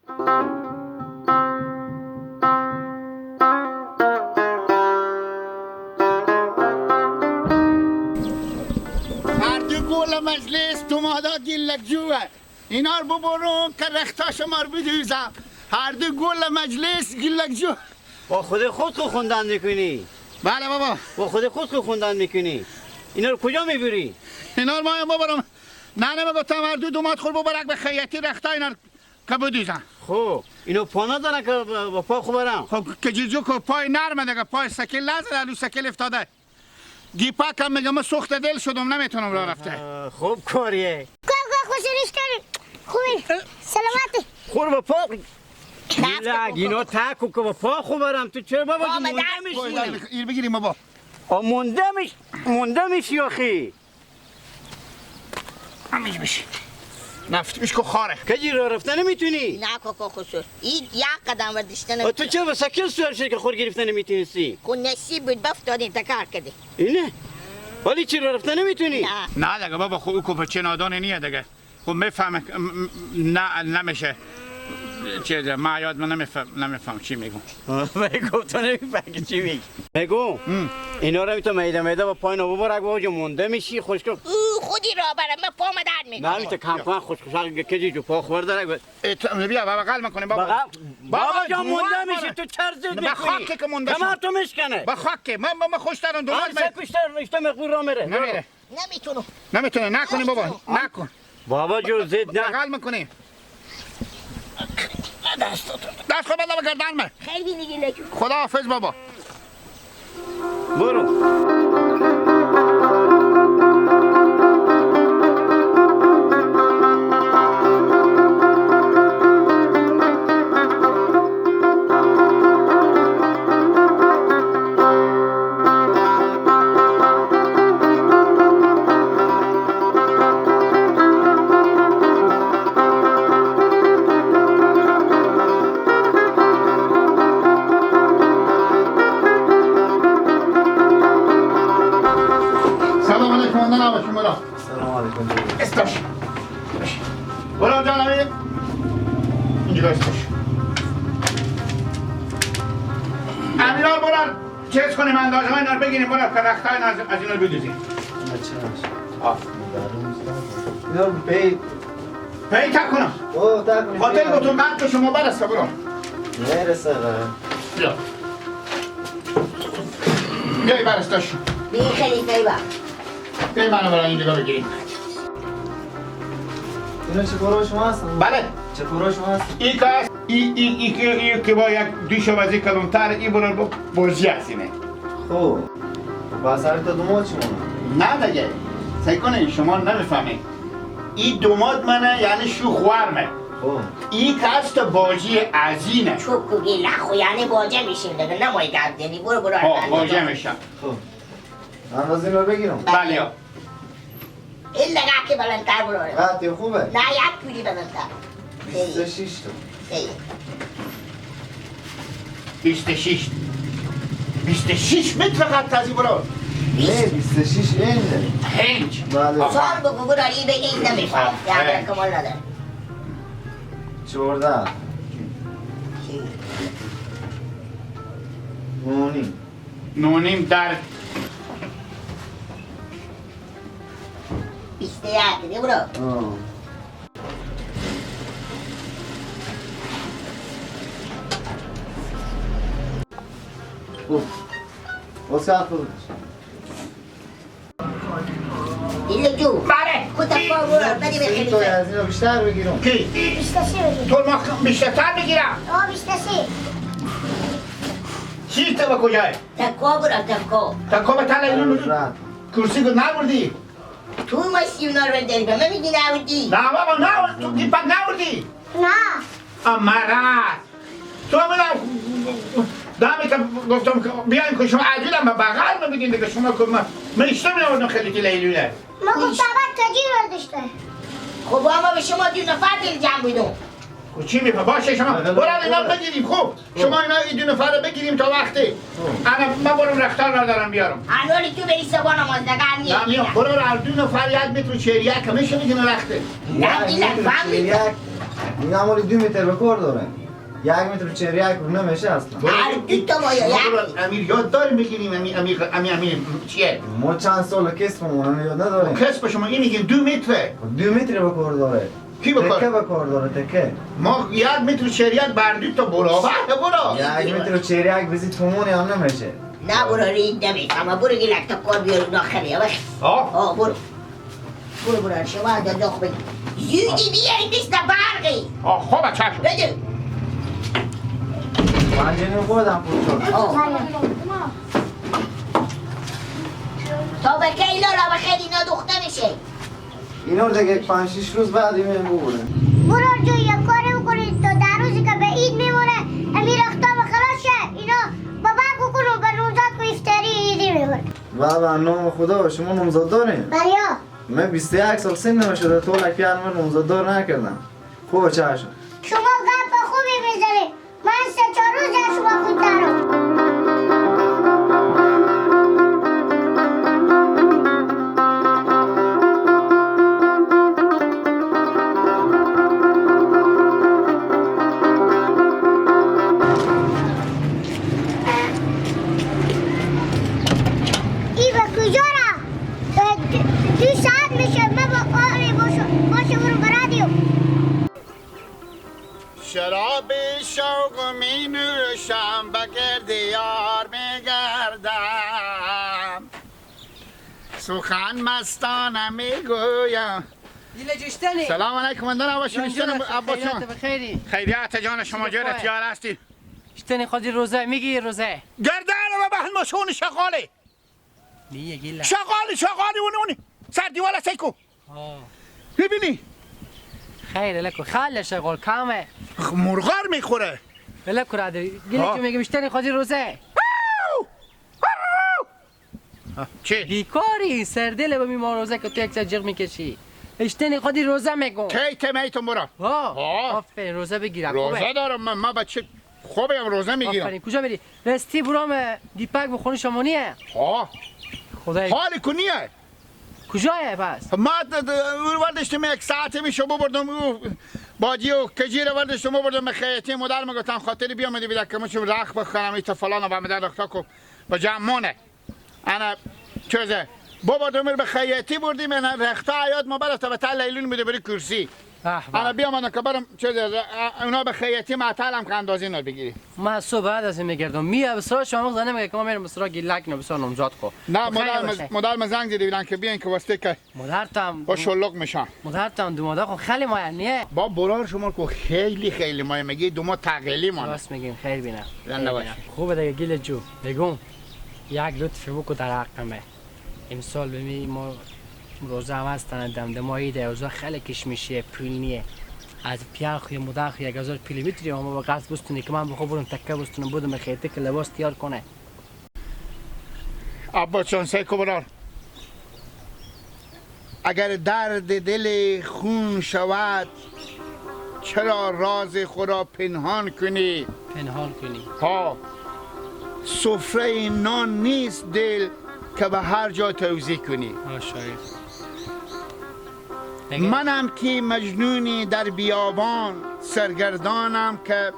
گل مجلس تومادا گیلک جوه اینا رو ببرون که رختاش ما رو بدوزم. هر دو گل مجلس گیلک جو. با خود خوندن میکنی؟ بله بابا. با خود خوندن میکنی؟ اینا رو کجا میبری؟ اینا رو ما ببرم. نه گفتم هر دو دومات خور ببرک به خیاطی رختا اینا رو که بدوزم. خب اینو پا ندارن که با پا خو برم؟ خب که جیجو که پای نرمه دیگه، پای سکل نزده، الو سکل افتاده. گیپا کم میگم من سوخت دل شدم نمیتونم راه رفته. خوب کاریه. خوشش کردی. خوبی. سلامتی. خور با پا. اینا تاکو که با پا خو برم تو چرا بابا مونده میشی؟ ایر بگیریم بابا. مونده میشی آخی. همیش بشی. نفتیش که خاره. کجی راه رفتن نمیتونی؟ نه کاکا خسرو. این یک قدم وردشتن نمیتونی. تو چرا با سکل سوار شدی که خور گرفتن نمیتونستی؟ خون نصیب بود بافتادیم تکار کردی. اینه؟ ولی چی راه رفتن نمیتونی؟ نه دیگه بابا خوب که بچه نادانه نیه دیگه. خب میفهمه نه نمیشه. چیزه ما یاد من نمیفهم چی میگم. بگو تو نمیفهمی چی میگی. بگو اینا رو تو میده با پای نو ببر اگه مونده میشی خوشگل. خودی راه برم من پا درد میکنه. نه تو کم خوشگل کجی جو پا خورد داره. بیا بابا بغل میکنیم بابا. بابا جان مونده میشی تو چرت میگی. با خاک که مونده. کمر تو میشکنه. با خاک من خوش دارم دوباره. سه پیشتر رشته مقبول را میره. نمیره. نمیتونه نکنی بابا نکن. بابا جو زد نه. بغل میکنیم. دست خود بده بگردن من. خیلی دیگه لگو. خدا حافظ بابا. برو. استاش برو جانمی اینجا استاش امیرال برو چیز کنیم اندازه های نار بگیریم برو که رخت های از اینا رو بدوزیم اینا رو پی تک کنم خاطر گفتم قد تو شما برسته برو نرسه بیا بیایی برستاش بی خلیفه با بیایی منو برای اینجا بگیریم اینا چه کارا شما هستن؟ بله چه کارا شما هستن؟ این که این که با یک دوش وزی کلونتر این برو بازی هستینه خب با سر تا دومات شما نه دیگه سعی کنه شما نمیفهمید این دومات منه یعنی شوخورمه خب این که است بازی ازینه چوب کوگی لخو یعنی باجه میشیم دیگه نمایی گرد یعنی برو باجه میشم خب اندازه اینا رو بگیرم بله این لگه که بلندتر برو قطعی خوبه؟ نه یک پیلی بلندتر 26 تا 26 متر قد تازی برو نه 26 اینه هنج بله سال بگو برو این بگه این نمیفهم یعنی کمال نداره 14 نونیم در 21 دیگه برو واسه حرف بزنش دیگه جو بله خودت پا برو بدی به این توی خلیفه از اینا بیشتر بگیرم کی؟ 23 بگیر تو ما بیشتر بگیرم 23 چی تو با کجای؟ تکا برو تکا تا که بطل اینو رد کرسی که نبردی؟ تو ماشی اونا رو برداری به من میگی نبودی نه بابا نه تو دیپک نبردی؟ نه مرد تو من دامی که گفتم که بیایم که شما عجیلم به بغل میبینید دیگه شما که من اشتم نبردم خیلی که لیلونه ما گفتم تجیر برداشته خب اما به شما 2 نفر دل جمع بودم خب چی میفهم باشه شما برو اینا بگیریم خوب شما اینا این 2 نفر رو بگیریم تا وقتی من برم رختار را دارم بیارم انوالی تو بری سبا نمازدگان نه میام برو را 2 نفر 1 متر و 40 که میشه میگیم رخته نه دیگه فهمید این معمولی 2 متر به کار داره 1 متر و 41 رو نمیشه اصلا هر دو تا مایه امیر یاد داری میگیریم امیر چیه؟ ما چند سال کسبمون یاد نداریم کسب شما این میگیم 2 متره 2 متر به کار داره کی به کار؟ تکه به کار داره تکه ما 1 متر و 41 بردی تا برابر برا 1 متر و 41 بزی تومونی هم نمیشه نه برو رید نمیفهمم برو گیلک تا کار بیارو داخلی آه برو شما از داخل بگی زودی بیایی نیست برقی خوبه چشم بده پنجه خودم پول شد تا به که ایلالا بخیر اینا دخته میشه اینا رو دیگه 5-6 روز بعد این ببوره برو جو یک کاری بکنید تا در روزی که به عید میمونه امیر اختام خلاص شه اینا بابا کنو به نوزاد کو افتاری عیدی میمونه بابا نام خدا شما نمزاد دارین بریا من 21 سال سن نمیشده تو لکی من نمزاد دار نکردم خوبه چشم شما گپ خوبی میزنید من 3-4 روز از شما خودترم شراب شوق می نوشم بگرد یار می گردم سخن مستانه می گویم سلام علیکم اندان عباس خیریت بخیری خیریت جان شما جورت یار هستی اشتنی خودی روزه میگی روزه گردن و بحل مسون شغاله نیه گیله شغالی اونی سر دیوالا سیکو ببینی خیر لکو خاله شغل کامه مرغار میخوره لکو را داری گیله که میگم اشتنی خودی روزه چی؟ بیکاری سردله با ما روزه که تو یک جغ میکشی اشتنی خودی روزه میگم کی میتون برا آفرین روزه بگیرم روزه دارم من بچه خوبه هم روزه میگیرم آفرین کجا بری؟ رستی برام دیپک بخونی شمونیه خدای حالی کنیه کجایه پس؟ ما وردشتم 1 ساعته میشه ببردم باجی و کجی رو وردشتم ببردم خیاطی مدار میگفتم خاطری بیامدی بیده که مشم رخ بخورم ایتا فلان و بامدار رختا کو با جمعونه انا چوزه ببردم به خیاطی بردیم انا رختا یاد ما برات به تل لیلون میده بری کرسی انا بیام که برم چوزه اونا به خیاطی معطلم که اندازی نو بگیری من صبح بعد از این میگردم میاد بسرا شما زنه میگه که ما میرم بسرا گیلک نو بسرا نمزاد کو نه مدار زنگ دیدی بیدن که بیاین که واسطه که مادرتم با شلق میشن مادرتم دو مادر خو خیلی مایه با برار شما کو خیلی مایه میگی دو ما تقلی مانه راست میگیم خیر بینم زنده باش خوبه دیگه گیل جو بگم یک لطفی بکو در حقمه امسال بمی ما روزه هم هستن دمدمایی ده اوزا خیلی کشمیشه پول نیه از پیار خوی مدار خوی 1000 پیلی میتری اما با قصد بستونی که من بخو برم تکه بستونم بودم خیطه که لباس تیار کنه عباس جان سیکو برار اگر درد دل خون شود چرا راز خدا پنهان کنی پنهان کنی سفره نان نیست دل که به هر جا توزیع کنی شاید منم که مجنونی در بیابان سرگردانم که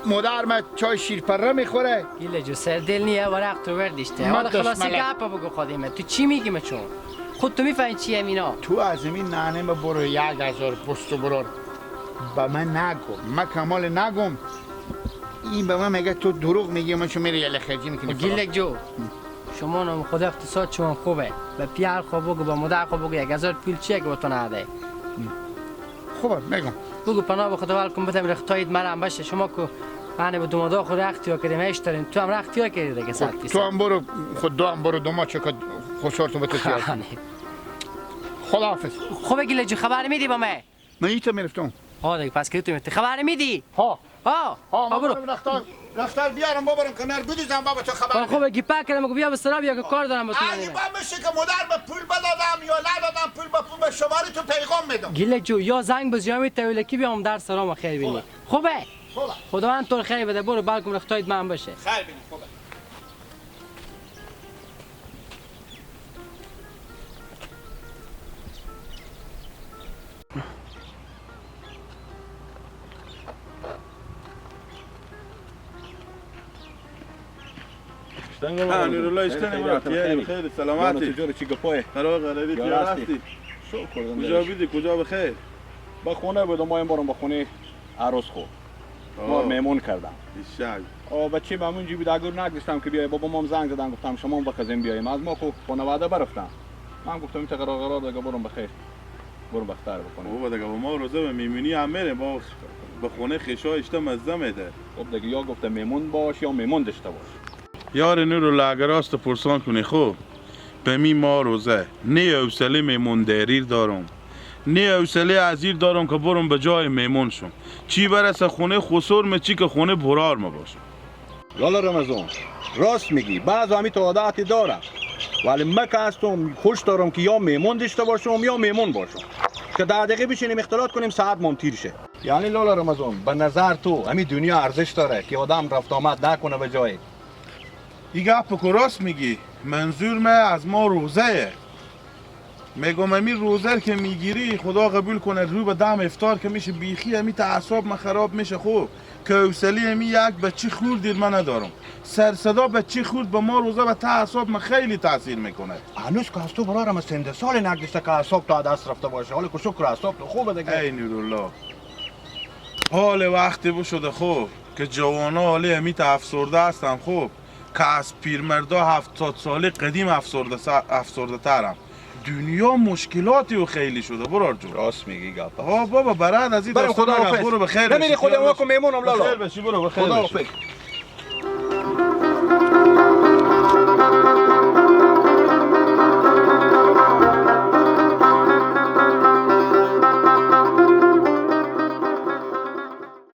مادر من چای شیرپره میخوره گیله جو سر دل نیه ورق تو وردیشته حالا خلاصی گپا بگو خودیمه تو چی میگی مچون خود تو میفهمی چیه مینا تو از این نانه ما برو 1000 پستو برو با من نگو من کمال نگم این به من میگه تو دروغ میگی من چون میری یه خرجی میکنی گیله جو شما نام خود اقتصاد شما خوبه به پیار خوب بگو با مادر خوب بگو 1000 پول چیه که با تو نده خوبه میگم بگو پناه به خدا ولکن بتم رختایید مرم باشه شما که من به دو مادا خود اختیار کردیم ایش دارین تو هم اختیار کردی دیگه 100%. تو هم برو خود دو هم برو دو ما چه که خوشارتو به تو تیار خداحافظ خوبه گیله جو خبر میدی با من ایتا میرفتم دیگه پس که تو میرفتی خبر میدی برو رفتار بیارم بابرم کنار بدوزم بابا تو خبر خوبه گیپا کردم بگو بیا به سرا بیا که کار دارم با تو با میشه که مادر به پول بدادم یا ندادم پول به شماری تو پیغام میدم گیله جو یا زنگ بزیامی تولکی بیام در سلام خیر بینی خوبه خداوند تو خیر بده برو بالکم رختاید من باشه خیر بینی خوبه نورالله اشتنی مرا خیر خیر سلامتی چجوری چی گپای قرار قراری یا تیار راستی؟ هستی شکر کجا بیدی کجا بخیر با خونه بودم ما این بارم با خونه عروس خو ما مهمون کردم شاید بچه با همونجی بود اگر نگذاشتم که بیای بابا مام زنگ زدن گفتم شما بخزیم بیایم از ما کو خانواده برفتم من گفتم این قرار دیگه برم بخیر برم بختر بکنم بابا دیگه با ما روزه به میمونی هم میره ما به خونه خیشا اشته مزه میده خب دیگه یا گفته میمون باش یا میمون داشته باش یار نورالله اگر راست پرسان کنی خوب به می ما روزه نه حوصله میمون دریر دارم نه حوصله ازیر دارم که برم به جای میمون شم چی برسه خونه خسور چی که خونه برار ما باشه لالا رمضان راست میگی بعض همی تو عادتی دارم ولی من که هستم خوش دارم که یا میمون داشته باشم یا میمون باشم که 10 دقیقه بشینیم اختلاط کنیم ساعت مام تیر شه یعنی لالا رمضان به نظر تو همین دنیا ارزش داره که آدم رفت آمد نکنه به جای این گپ که راست میگی منظور من از ما روزه میگم امی روزه که میگیری خدا قبول کنه رو به دم افطار که میشه بیخی امی تعصب ما خراب میشه خوب که حوصله امی یک بچی خورد دید من ندارم سر صدا بچی خورد به ما روزه و تعصب ما خیلی تاثیر میکنه هنوز که از تو برارم سند سال نگذشته که اعصاب تو دست رفته باشه حالا که شکر اعصاب تو خوبه دیگه ای نورالله حال وقتی بشده خوب که جوانا حالی امیت افسرده هستم خوب که از پیرمردا 70 ساله قدیم افسرده ترم دنیا مشکلاتی و خیلی شده برار جون راست میگی گپا بابا برات از این بریم داستان خدا نگم. حافظ برو بخیر نمیری بشی. خودم واکو میمونم لالا بخیر بشی برو بخیر خدا بشی. حافظ